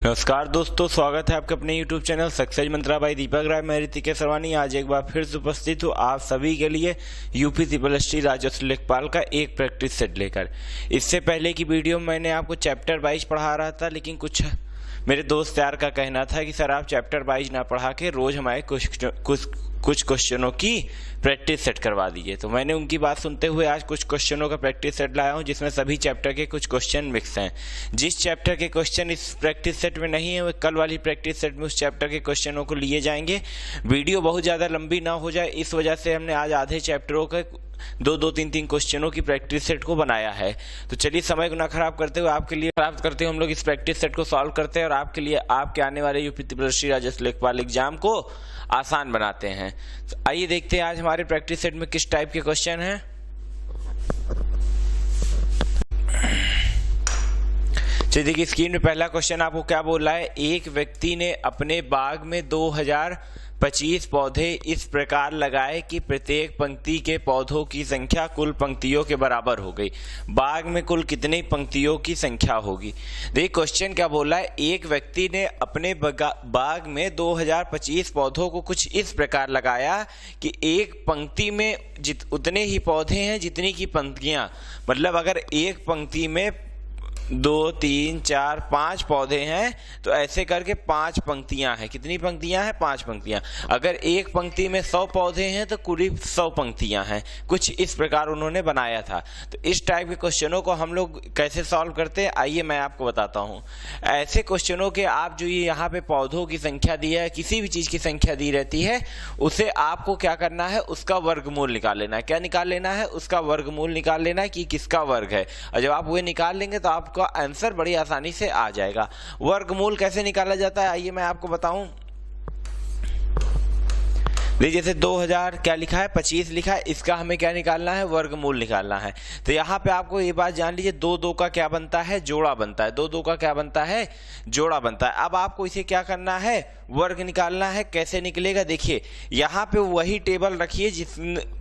नमस्कार दोस्तों, स्वागत है आपके अपने YouTube channel success mantra by Deepak Rai. मैं ऋतिक सरवानी आज एक बार फिर से उपस्थित हूँ आप सभी के लिए यूपी त्रिपल राजस्व लेखपाल का एक प्रैक्टिस सेट लेकर। इससे पहले की वीडियो में मैंने आपको चैप्टर वाइज पढ़ा रहा था, लेकिन कुछ मेरे दोस्त यार का कहना था कि सर आप चैप्टर वाइज ना पढ़ा के रोज हमारे कुछ क्वेश्चनों की प्रैक्टिस सेट करवा दीजिए। तो मैंने उनकी बात सुनते हुए आज कुछ क्वेश्चनों का प्रैक्टिस सेट लाया हूं, जिसमें सभी चैप्टर के कुछ क्वेश्चन मिक्स हैं। जिस चैप्टर के क्वेश्चन इस प्रैक्टिस सेट में नहीं है, वो कल वाली प्रैक्टिस सेट में उस चैप्टर के क्वेश्चनों को लिए जाएंगे। वीडियो बहुत ज़्यादा लंबी ना हो जाए, इस वजह से हमने आज आधे चैप्टरों के दो तीन क्वेश्चनों की प्रैक्टिस सेट को बनाया है। तो चलिए समय को ना खराब करते हुए आपके लिए प्राप्त करते हुए हम लोग इस प्रैक्टिस सेट को सॉल्व करते हैं और आपके लिए आपके आने वाले यूपी त्रिपल राजस्व लेखपाल एग्जाम को आसान बनाते हैं। तो आइए देखते हैं आज हमारे प्रैक्टिस सेट में किस टाइप के क्वेश्चन हैं। चलिए देखिए, स्क्रीन में पहला क्वेश्चन आपको क्या बोल रहा है। एक व्यक्ति ने अपने बाग में 2025 पौधे इस प्रकार लगाए कि प्रत्येक पंक्ति के पौधों की संख्या कुल पंक्तियों के बराबर हो गई। बाग में कुल कितनी पंक्तियों की संख्या होगी। देखिए क्वेश्चन क्या बोल रहा है, एक व्यक्ति ने अपने बाग में 2025 पौधों को कुछ इस प्रकार लगाया कि एक पंक्ति में उतने ही पौधे हैं जितनी की पंक्तियां। मतलब अगर एक पंक्ति में 2, 3, 4, 5 पौधे हैं तो ऐसे करके 5 पंक्तियां हैं। कितनी पंक्तियां हैं? 5 पंक्तियां। अगर एक पंक्ति में 100 पौधे हैं तो कुल 100 पंक्तियां हैं। कुछ इस प्रकार उन्होंने बनाया था। तो इस टाइप के क्वेश्चनों को हम लोग कैसे सॉल्व करते हैं, आइए मैं आपको बताता हूं। ऐसे क्वेश्चनों के आप जो ये यहाँ पे पौधों की संख्या दी है, किसी भी चीज की संख्या दी रहती है, उसे आपको क्या करना है, उसका वर्गमूल निकाल लेना है। क्या निकाल लेना है? उसका वर्गमूल निकाल लेना है कि किसका वर्ग है। और जब आप वो निकाल लेंगे तो आपको आंसर बड़ी आसानी से आ जाएगा। वर्गमूल कैसे निकाला जाता है, आइए मैं आपको बताऊं। देखिए जैसे 2000 क्या लिखा है, 25 लिखा है, इसका हमें क्या निकालना है, वर्गमूल निकालना है। तो यहाँ पे आपको ये बात जान लीजिए, 2 का क्या बनता है, जोड़ा बनता है। 2 का क्या बनता है, जोड़ा बनता है। अब आपको इसे क्या करना है, वर्ग निकालना है। कैसे निकलेगा, देखिए यहाँ पे वही टेबल रखिए,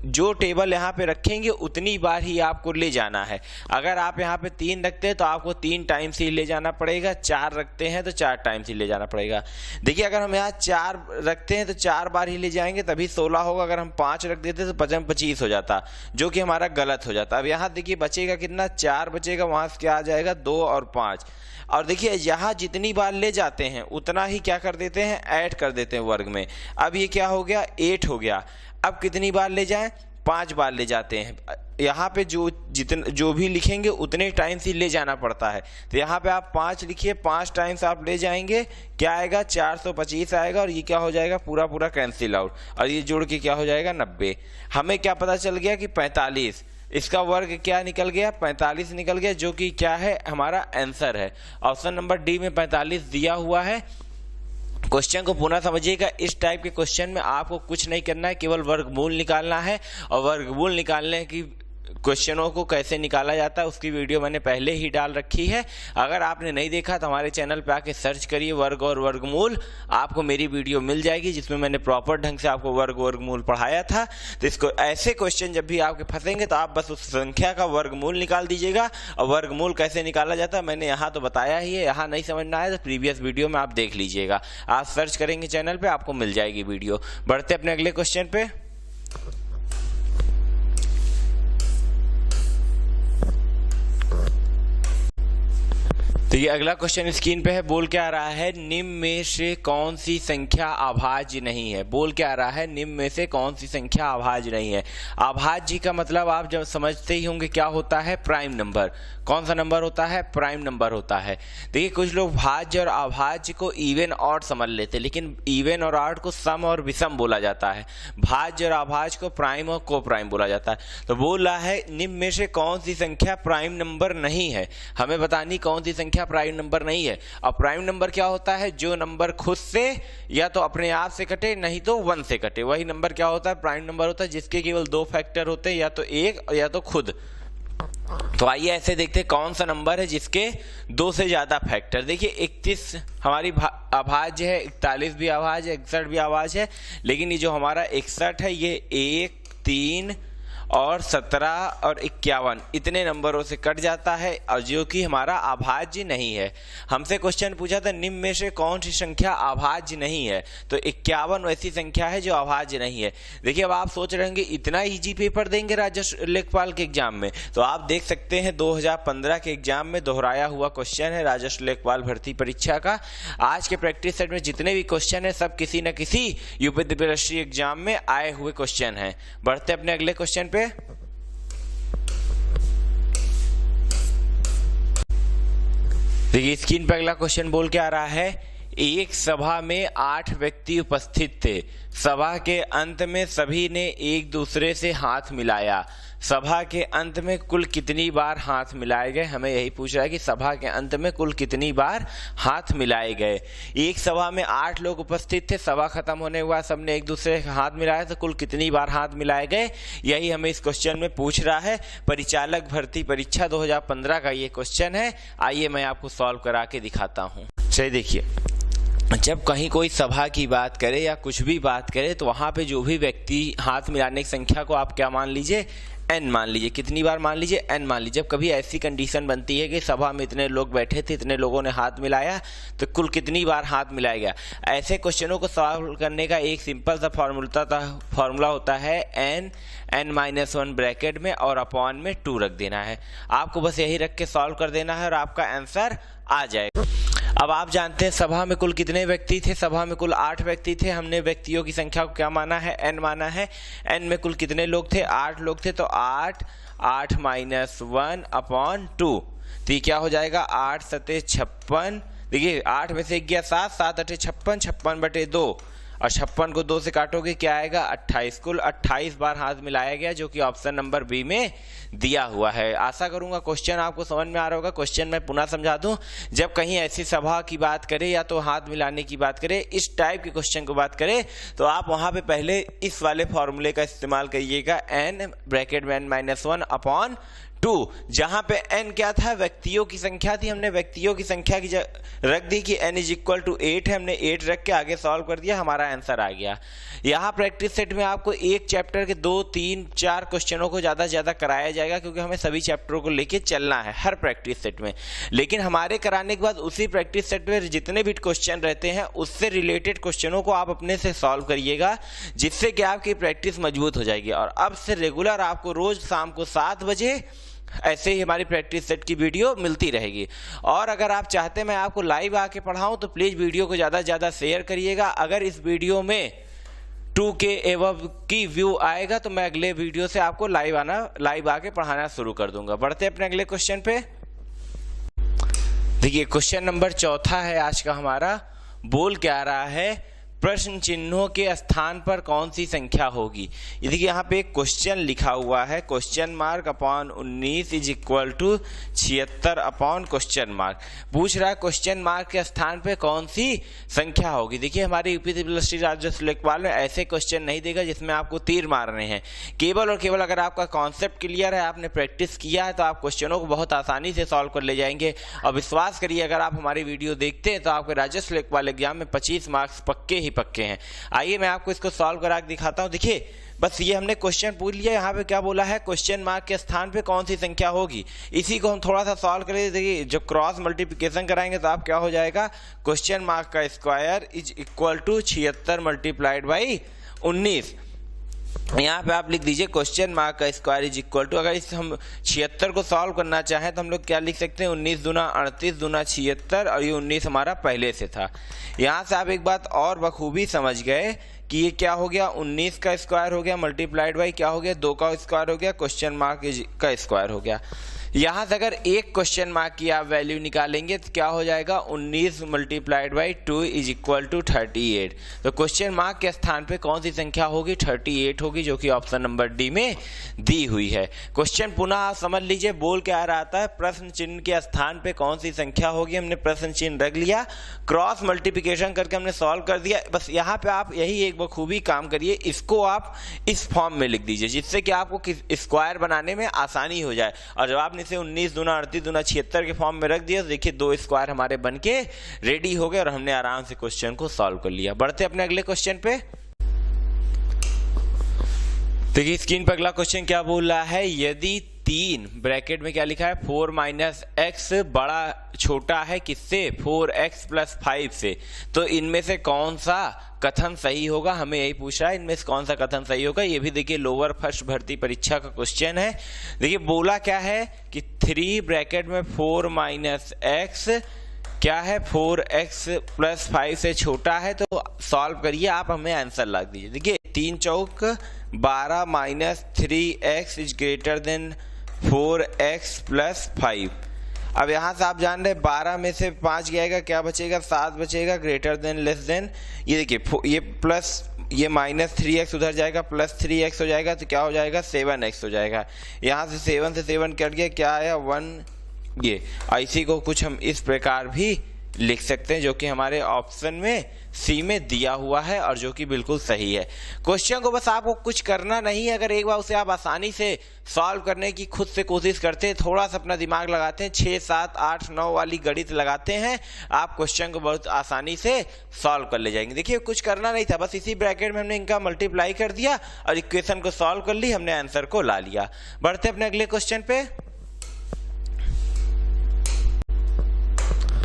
जो टेबल यहाँ पे रखेंगे उतनी बार ही आपको ले जाना है। अगर आप यहाँ पे 3 रखते हैं तो आपको 3 टाइम्स ही ले जाना पड़ेगा। 4 रखते हैं तो 4 टाइम्स ही ले जाना पड़ेगा। देखिए अगर हम यहाँ 4 रखते हैं तो 4 बार ही ले जाएंगे, तभी 16 होगा। अगर हम 5 रख देते तो 25 हो जाता, जो कि हमारा गलत हो जाता। अब यहाँ देखिए बचेगा कितना, 4 बचेगा, वहां से क्या आ जाएगा, 2 और 5। और देखिए यहाँ जितनी बार ले जाते हैं उतना ही क्या कर देते हैं, ऐड कर देते हैं वर्ग में। अब ये क्या हो गया, 8 हो गया। अब कितनी बार ले जाएं, 5 बार ले जाते हैं। यहाँ पे जो भी लिखेंगे उतने टाइम्स ही ले जाना पड़ता है। तो यहाँ पे आप 5 लिखिए, 5 टाइम्स आप ले जाएंगे, क्या आएगा, 425 आएगा। और ये क्या हो जाएगा, पूरा कैंसिल आउट, और ये जोड़ के क्या हो जाएगा, 90। हमें क्या पता चल गया कि 45, इसका वर्ग क्या निकल गया, 45 निकल गया, जो कि क्या है, हमारा आंसर है। ऑप्शन नंबर डी में 45 दिया हुआ है। क्वेश्चन को पुनः समझिएगा। इस टाइप के क्वेश्चन में आपको कुछ नहीं करना है, केवल वर्गमूल निकालना है। और वर्गमूल निकालने की क्वेश्चनों को कैसे निकाला जाता है उसकी वीडियो मैंने पहले ही डाल रखी है। अगर आपने नहीं देखा तो हमारे चैनल पे आके सर्च करिए वर्ग और वर्गमूल, आपको मेरी वीडियो मिल जाएगी जिसमें मैंने प्रॉपर ढंग से आपको वर्ग वर्गमूल पढ़ाया था। तो इसको ऐसे क्वेश्चन जब भी आपके फंसेंगे तो आप बस उस संख्या का वर्गमूल निकाल दीजिएगा। और वर्गमूल कैसे निकाला जाता है मैंने यहाँ तो बताया ही है, यहाँ नहीं समझना है तो प्रीवियस वीडियो में आप देख लीजिएगा। आप सर्च करेंगे चैनल पे, आपको मिल जाएगी वीडियो। बढ़ते अपने अगले क्वेश्चन पे। तो ये अगला क्वेश्चन स्क्रीन पे है। बोल क्या आ रहा है, निम्न में से कौन सी संख्या अभाज्य नहीं है। बोल क्या आ रहा है, निम्न में से कौन सी संख्या अभाज्य नहीं है। अभाज्य का मतलब आप जब समझते ही होंगे क्या होता है, प्राइम नंबर। कौन सा नंबर होता है, प्राइम नंबर होता है। देखिए कुछ लोग भाज्य और अभाज्य को इवन ऑड समझ लेते हैं, लेकिन इवन और ऑड को सम और विषम बोला जाता है। भाज्य और अभाज्य को प्राइम और को प्राइम बोला जाता है। तो बोल रहा है निम्न में से कौन सी संख्या प्राइम नंबर नहीं है। हमें बतानी कौन सी संख्या प्राइम नंबर नहीं है। और प्राइम नंबर क्या होता है, जो नंबर खुद से या तो अपने आप से कटे, नहीं तो 1 से कटे, वही नंबर क्या होता है, प्राइम नंबर होता है। जिसके केवल 2 फैक्टर होते हैं, या तो 1 या तो खुद। तो आइए ऐसे देखते हैं कौन सा नंबर है जिसके 2 से ज्यादा फैक्टर। देखिए 31 हमारी अभाज्य है, 41 भी अभाज्य है, 61 भी अभाज्य है। लेकिन ये जो हमारा 61 है ये 1, 3 और 17 और 51 इतने नंबरों से कट जाता है, और जो कि हमारा अभाज्य नहीं है। हमसे क्वेश्चन पूछा था निम्न में से कौन सी संख्या अभाज्य नहीं है, तो 51 ऐसी संख्या है जो अभाज्य नहीं है। देखिए अब आप सोच रहे होंगे इतना इजी पेपर देंगे राजस्व लेखपाल के एग्जाम में, तो आप देख सकते हैं 2015 के एग्जाम में दोहराया हुआ क्वेश्चन है राजस्व लेखपाल भर्ती परीक्षा का। आज के प्रैक्टिस सेट में जितने भी क्वेश्चन है सब किसी न किसी यूपी त्रिपक्षीय एग्जाम में आए हुए क्वेश्चन हैं। बढ़ते अपने अगले क्वेश्चन पे। देखिए स्क्रीन पर अगला क्वेश्चन बोल के आ रहा है, एक सभा में 8 व्यक्ति उपस्थित थे। सभा के अंत में सभी ने एक दूसरे से हाथ मिलाया। सभा के अंत में कुल कितनी बार हाथ मिलाए गए? हमें यही पूछ रहा है कि सभा के अंत में कुल कितनी बार हाथ मिलाए गए। एक सभा में 8 लोग उपस्थित थे, सभा खत्म होने के बाद सबने एक दूसरे से हाथ मिलाया, तो कुल कितनी बार हाथ मिलाए गए, यही हमें इस क्वेश्चन में पूछ रहा है। परिचालक भर्ती परीक्षा 2015 का ये क्वेश्चन है। आइए मैं आपको सॉल्व करा के दिखाता हूँ। चलिए देखिए, जब कहीं कोई सभा की बात करे या कुछ भी बात करे तो वहां पे जो भी व्यक्ति हाथ मिलाने की संख्या को आप क्या मान लीजिए, n मान लीजिए। कितनी बार मान लीजिए, n मान लीजिए। जब कभी ऐसी कंडीशन बनती है कि सभा में इतने लोग बैठे थे, इतने लोगों ने हाथ मिलाया, तो कुल कितनी बार हाथ मिलाया गया। ऐसे क्वेश्चनों को सॉल्व करने का एक सिंपल सा फॉर्मूला होता है n-1 ब्रैकेट में और अपॉन में 2 रख देना है। आपको बस यही रख के सॉल्व कर देना है और आपका आंसर आ जाएगा। अब आप जानते हैं सभा में कुल कितने व्यक्ति थे, सभा में कुल 8 व्यक्ति थे। हमने व्यक्तियों की संख्या को क्या माना है, n माना है। n में कुल कितने लोग थे, 8 लोग थे, तो 8 -1 अपॉन 2, तो ये क्या हो जाएगा 8 सते 56। देखिए 8 में से गया 7, 7 8 56, 56/2 और 56 को 2 से काटोगे क्या आएगा 28। कुल 28 बार हाथ मिलाया गया, जो कि ऑप्शन नंबर बी में दिया हुआ है। आशा करूंगा क्वेश्चन आपको समझ में आ रहा होगा। क्वेश्चन मैं पुनः समझा दूं, जब कहीं ऐसी सभा की बात करें या तो हाथ मिलाने की बात करें, इस टाइप के क्वेश्चन को बात करें, तो आप वहां पे पहले इस वाले फॉर्मूले का इस्तेमाल करिएगा, n ब्रैकेट में n-1 अपॉन 2। जहां पे n क्या था, व्यक्तियों की संख्या थी, हमने व्यक्तियों की संख्या की रख दी कि n = 8 है, हमने 8 रख के आगे सॉल्व कर दिया, हमारा आंसर आ गया। यहाँ प्रैक्टिस सेट में आपको एक चैप्टर के 2, 3, 4 क्वेश्चनों को ज्यादा से ज्यादा कराया जाएगा, क्योंकि हमें सभी चैप्टरों को लेके चलना है हर प्रैक्टिस सेट में। लेकिन हमारे कराने के बाद उसी प्रैक्टिस सेट में जितने भी क्वेश्चन रहते हैं उससे रिलेटेड क्वेश्चनों को आप अपने से सॉल्व करिएगा, जिससे कि आपकी प्रैक्टिस मजबूत हो जाएगी। और अब से रेगुलर आपको रोज शाम को 7 बजे ऐसे ही हमारी प्रैक्टिस सेट की वीडियो मिलती रहेगी। और अगर आप चाहते हैं मैं आपको लाइव आके पढ़ाऊं तो प्लीज वीडियो को ज़्यादा से ज़्यादा शेयर करिएगा। अगर इस वीडियो में 2K एवब की व्यू आएगा तो मैं अगले वीडियो से आपको लाइव आके पढ़ाना शुरू कर दूंगा। बढ़ते अपने अगले क्वेश्चन पे। देखिए क्वेश्चन नंबर 4 है आज का हमारा। बोल क्या रहा है, प्रश्न चिन्हों के स्थान पर कौन सी संख्या होगी। ये देखिए यहाँ पे एक क्वेश्चन लिखा हुआ है, question mark upon 19 = 76 upon question mark. पूछ रहा है क्वेश्चन मार्क के स्थान पे कौन सी संख्या होगी। देखिए हमारे यूपी त्रिपक्षीय राजस्व लेखपाल में ऐसे क्वेश्चन नहीं देगा जिसमें आपको तीर मारने हैं। केवल और केवल अगर आपका कॉन्सेप्ट क्लियर है, आपने प्रैक्टिस किया है, तो आप क्वेश्चनों को बहुत आसानी से सॉल्व कर ले जाएंगे। और विश्वास करिए अगर आप हमारी वीडियो देखते हैं तो आपके राजस्व लेखपाल एग्जाम में 25 मार्क्स पक्के हैं। आइए मैं आपको इसको सॉल्व करा के दिखाता हूं। देखिए बस ये हमने क्वेश्चन पूछ लिया, यहाँ पे क्या बोला है, क्वेश्चन मार्क के स्थान पे कौन सी संख्या होगी। इसी को हम थोड़ा सा सॉल्व करें। देखिए जब क्रॉस मल्टीप्लिकेशन कराएंगे तो आप क्या हो जाएगा, क्वेश्चन मार्क का स्क्वायर = 76 × 19। यहाँ पे आप लिख दीजिए क्वेश्चन मार्क का स्क्वायर = अगर इस हम 76 को सॉल्व करना चाहें तो हम लोग क्या लिख सकते हैं, 19 दूना 38 दूना 76, और ये 19 हमारा पहले से था। यहाँ से आप एक बात और बखूबी समझ गए कि ये क्या हो गया, 19 का स्क्वायर हो गया मल्टीप्लाइड बाई क्या हो गया, 2 का स्क्वायर हो गया, क्वेश्चन मार्क का स्क्वायर हो गया। यहाँ से अगर एक क्वेश्चन मार्क की आप वैल्यू निकालेंगे तो क्या हो जाएगा, 19 × 2 = 38। तो क्वेश्चन मार्क के स्थान पे कौन सी संख्या होगी, 38 होगी, जो कि ऑप्शन नंबर डी में दी हुई है। क्वेश्चन पुनः आप समझ लीजिए, बोल के आ रहा था प्रश्न चिन्ह के स्थान पे कौन सी संख्या होगी। हमने प्रश्न चिन्ह रख लिया, क्रॉस मल्टीप्लिकेशन करके हमने सॉल्व कर दिया। बस यहाँ पे आप यही एक बखूबी काम करिए, इसको आप इस फॉर्म में लिख दीजिए, जिससे कि आपको स्क्वायर बनाने में आसानी हो जाए। और जब आपने इसे 19 दूना 38 दूना 76 के फॉर्म में रख दिया तो देखिए 2 स्क्वायर हमारे बनके रेडी हो गए और हमने आराम से क्वेश्चन को सॉल्व कर लिया। बढ़ते अपने अगले क्वेश्चन पे। देखिए स्क्रीन पर अगला क्वेश्चन क्या बोल रहा है, यदि 3 ब्रैकेट में क्या लिखा है 4 माइनस एक्स बड़ा छोटा है किससे 4x प्लस 5 से, तो इनमें से कौन सा कथन सही होगा, हमें यही पूछ रहा है इनमें से कौन सा कथन सही होगा। ये भी देखिए लोअर फर्स्ट भर्ती परीक्षा का क्वेश्चन है। देखिए बोला क्या है कि 3 ब्रैकेट में 4 माइनस एक्स क्या है 4x प्लस 5 से छोटा है, तो सॉल्व करिए आप, हमें आंसर लग दीजिए। देखिए 3 चौक 12 minus 3x is greater than 4x plus 5। अब यहाँ से आप जान रहे 12 में से 5 जाएगा क्या बचेगा 7 बचेगा, ग्रेटर देन लेस देन, ये देखिए ये प्लस ये माइनस 3x उधर जाएगा प्लस 3x हो जाएगा, तो क्या हो जाएगा 7x हो जाएगा। यहाँ से 7 से 7 कट गया, क्या आया 1। ये इसी को कुछ हम इस प्रकार भी लिख सकते हैं जो कि हमारे ऑप्शन में सी में दिया हुआ है और जो कि बिल्कुल सही है। क्वेश्चन को बस आपको कुछ करना नहीं है, अगर एक बार उसे आप आसानी से सॉल्व करने की खुद से कोशिश करते हैं, थोड़ा सा अपना दिमाग लगाते हैं, 6, 7, 8, 9 वाली गणित लगाते हैं, आप क्वेश्चन को बहुत आसानी से सॉल्व कर ले जाएंगे। देखिए कुछ करना नहीं था, बस इसी ब्रैकेट में हमने इनका मल्टीप्लाई कर दिया और इक्वेशन को सॉल्व कर ली, हमने आंसर को ला लिया। बढ़ते अपने अगले क्वेश्चन पे।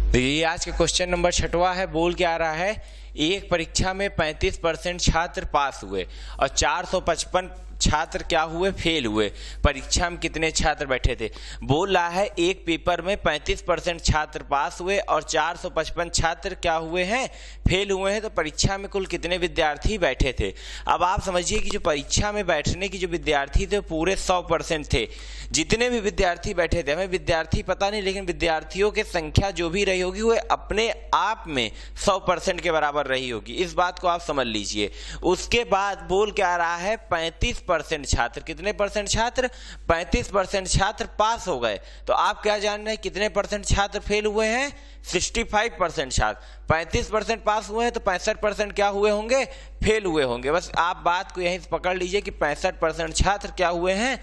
देखिए आज का क्वेश्चन नंबर 6वां है, बोल क्या आ रहा है, एक परीक्षा में 35% छात्र पास हुए और 455 छात्र क्या हुए फेल हुए, परीक्षा में कितने छात्र बैठे थे। बोल रहा है एक पेपर में 35% छात्र पास हुए और 455 छात्र क्या हुए हैं फेल हुए हैं, तो परीक्षा में कुल कितने विद्यार्थी बैठे थे। अब आप समझिए कि जो परीक्षा में बैठने की जो विद्यार्थी थे पूरे 100% थे, जितने भी विद्यार्थी बैठे थे, हमें विद्यार्थी पता नहीं लेकिन विद्यार्थियों की संख्या जो भी रही होगी वो अपने आप में 100% के बराबर रही होगी, इस बात को आप समझ लीजिए। उसके बाद बोल क्या रहा है 35% छात्र, कितने परसेंट छात्र 35% छात्र पास हो गए, तो आप क्या जान रहे हैं कितने परसेंट छात्र फेल हुए हैं 65% छात्र। 35% पास हुए हैं तो 65% क्या हुए होंगे फेल हुए होंगे। बस आप बात को यहीं से पकड़ लीजिए कि 65% छात्र क्या हुए हैं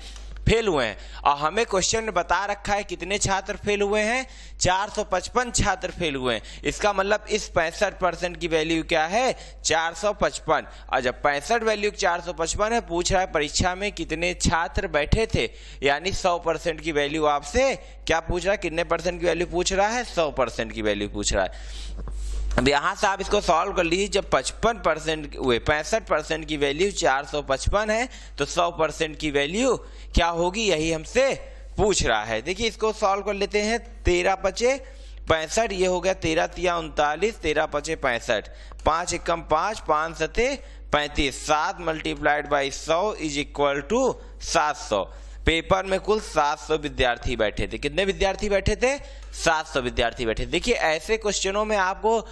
फेल हुए हैं। और हमें क्वेश्चन में बता रखा है कितने छात्र फेल हुए हैं 455 छात्र फेल हुए हैं, इसका मतलब इस 65% की वैल्यू क्या है 455। और जब 65 वैल्यू 455 है, पूछ रहा है परीक्षा में कितने छात्र बैठे थे, यानी 100% की वैल्यू आपसे क्या पूछ रहा है, कितने परसेंट की वैल्यू पूछ रहा है 100% की वैल्यू पूछ रहा है। अब यहां से आप इसको सॉल्व कर लीजिए, जब 55% हुए 65% की वैल्यू 455 है तो 100% की वैल्यू क्या होगी, यही हमसे पूछ रहा है। देखिए इसको सॉल्व कर लेते हैं, 13 पचे 65, ये हो गया 13 तिया 39, 13 पचे 65, 5 एकम 5, 5 सते 35, 7 multiplied by 100 is equal to 700। Paper में कुल 700 विद्यार्थी बैठे थे, कितने विद्यार्थी बैठे थे 700 विद्यार्थी बैठे। देखिए ऐसे क्वेश्चनों में आपको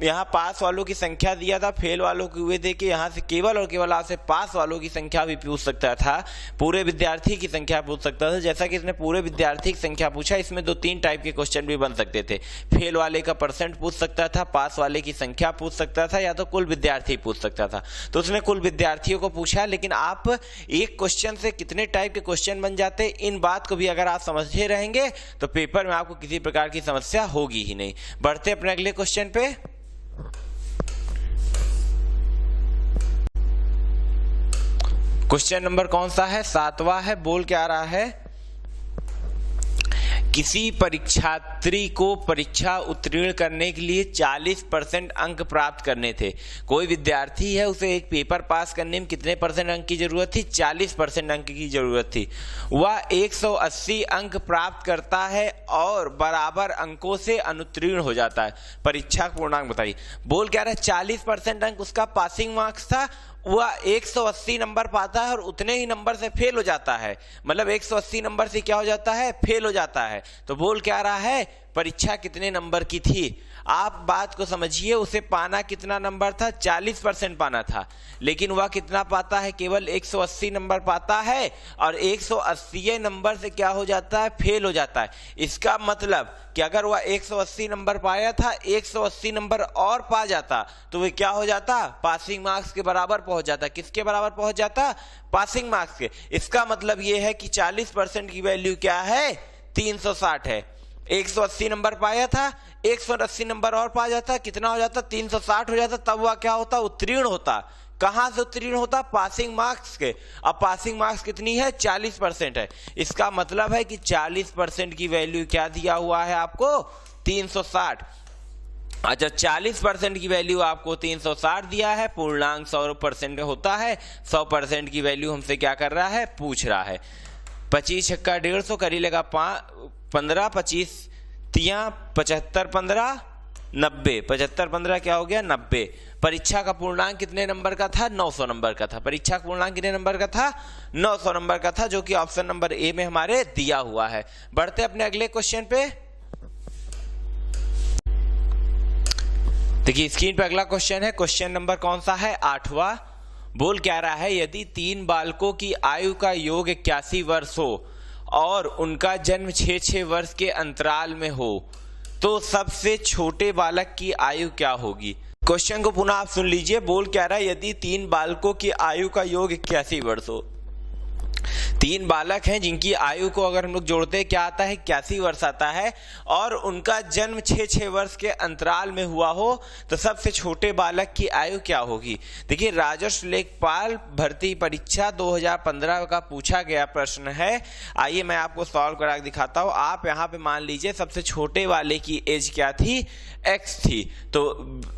यहाँ पास वालों की संख्या दिया था, फेल वालों की हुए थे कि यहाँ से केवल और केवल आपसे पास वालों की संख्या भी पूछ सकता था, पूरे विद्यार्थी की संख्या पूछ सकता था। जैसा कि इसने पूरे विद्यार्थी की संख्या पूछा, इसमें 2-3 टाइप के क्वेश्चन भी बन सकते थे, फेल वाले का परसेंट पूछ सकता था, पास वाले की संख्या पूछ सकता था, या तो कुल विद्यार्थी पूछ सकता था। तो उसने कुल विद्यार्थियों को पूछा, लेकिन आप एक क्वेश्चन से कितने टाइप के क्वेश्चन बन जाते, इन बात को भी अगर आप समझते रहेंगे तो पेपर में आपको किसी प्रकार की समस्या होगी ही नहीं। बढ़ते अपने अगले क्वेश्चन पे। क्वेश्चन नंबर कौन सा है 7वां है, बोल क्या आ रहा है, किसी परीक्षार्थी को परीक्षा उत्तीर्ण करने के लिए 40% अंक प्राप्त करने थे। कोई विद्यार्थी है, उसे एक पेपर पास करने में कितने परसेंट अंक की जरूरत थी 40% अंक की जरूरत थी। वह 180 अंक प्राप्त करता है और बराबर अंकों से अनुत्तीर्ण हो जाता है, परीक्षा पूर्णांक बताइए। बोल क्या रहा है 40% अंक उसका पासिंग मार्क्स था, वह 180 नंबर पाता है और उतने ही नंबर से फेल हो जाता है, मतलब 180 नंबर से क्या हो जाता है फेल हो जाता है। तो बोल क्या रहा है परीक्षा कितने नंबर की थी। आप बात को समझिए, उसे पाना कितना नंबर था 40% पाना था, लेकिन वह कितना पाता है केवल 180 नंबर पाता है और 180 नंबर से क्या हो जाता है फेल हो जाता है। इसका मतलब कि अगर वह 180 नंबर पाया था, 180 नंबर और पा जाता तो वह क्या हो जाता पासिंग मार्क्स के बराबर पहुंच जाता। किसके बराबर पहुंच जाता पासिंग मार्क्स के। इसका मतलब यह है कि 40% की वैल्यू क्या है 360 है। 180 नंबर पाया था, 180 नंबर और पा जाता, कितना हो जाता 360 हो जाता, तब वह क्या होता उत्तीर्ण होता। कहां से उत्तीर्ण होता? पासिंग मार्क्स के। अब पासिंग मार्क्स कितनी है? 40% है। इसका मतलब है कि 40% की वैल्यू क्या दिया हुआ है आपको? 360। अच्छा, 40% की वैल्यू आपको 360 दिया है। पूर्णांक 100% होता है, 100% की वैल्यू हमसे क्या कर रहा है? पूछ रहा है। 25 छक्का 150 करी लगा 15, 25 तियां 75 15 90, 75 15 क्या हो गया? 90। परीक्षा का पूर्णांक कितने नंबर का था? 900 नंबर का था। परीक्षा का पूर्णांक कितने नंबर का था? 900 नंबर का था, जो कि ऑप्शन नंबर ए में हमारे दिया हुआ है। बढ़ते अपने अगले क्वेश्चन पे। देखिए स्क्रीन पे अगला क्वेश्चन है। क्वेश्चन नंबर कौन सा है? 8वां। बोल क्या रहा है? यदि 3 बालकों की आयु का योग 81 वर्ष हो और उनका जन्म 6-6 वर्ष के अंतराल में हो तो सबसे छोटे बालक की आयु क्या होगी? क्वेश्चन को पुनः आप सुन लीजिए। बोल क्या रहा है? यदि 3 बालकों की आयु का योग 81 वर्ष हो, 3 बालक हैं जिनकी आयु को अगर हम लोग जोड़ते हैं क्या आता है? 81 वर्ष आता है, और उनका जन्म 6-6 वर्ष के अंतराल में हुआ हो तो सबसे छोटे बालक की आयु क्या होगी? देखिए राजस्व लेखपाल भर्ती परीक्षा 2015 का पूछा गया प्रश्न है। आइए मैं आपको सॉल्व करा के दिखाता हूँ। आप यहाँ पे मान लीजिए सबसे छोटे वाले की एज क्या थी? x थी। तो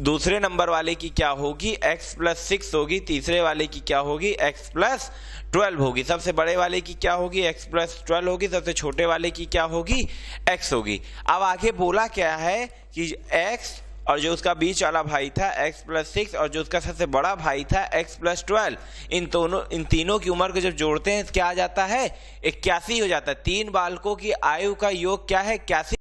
दूसरे नंबर वाले की क्या होगी? x+6 होगी। तीसरे वाले की क्या होगी? x+12 होगी। सबसे बड़े वाले की क्या होगी? x+12 होगी। सबसे छोटे वाले की क्या होगी? x होगी। अब आगे बोला क्या है कि x और जो उसका बीच वाला भाई था x+6 और जो उसका सबसे बड़ा भाई था x+12, इन तीनों की उम्र को जब जोड़ते हैं क्या आ जाता है? 81 हो जाता है। 3 बालकों की आयु का योग क्या है? 81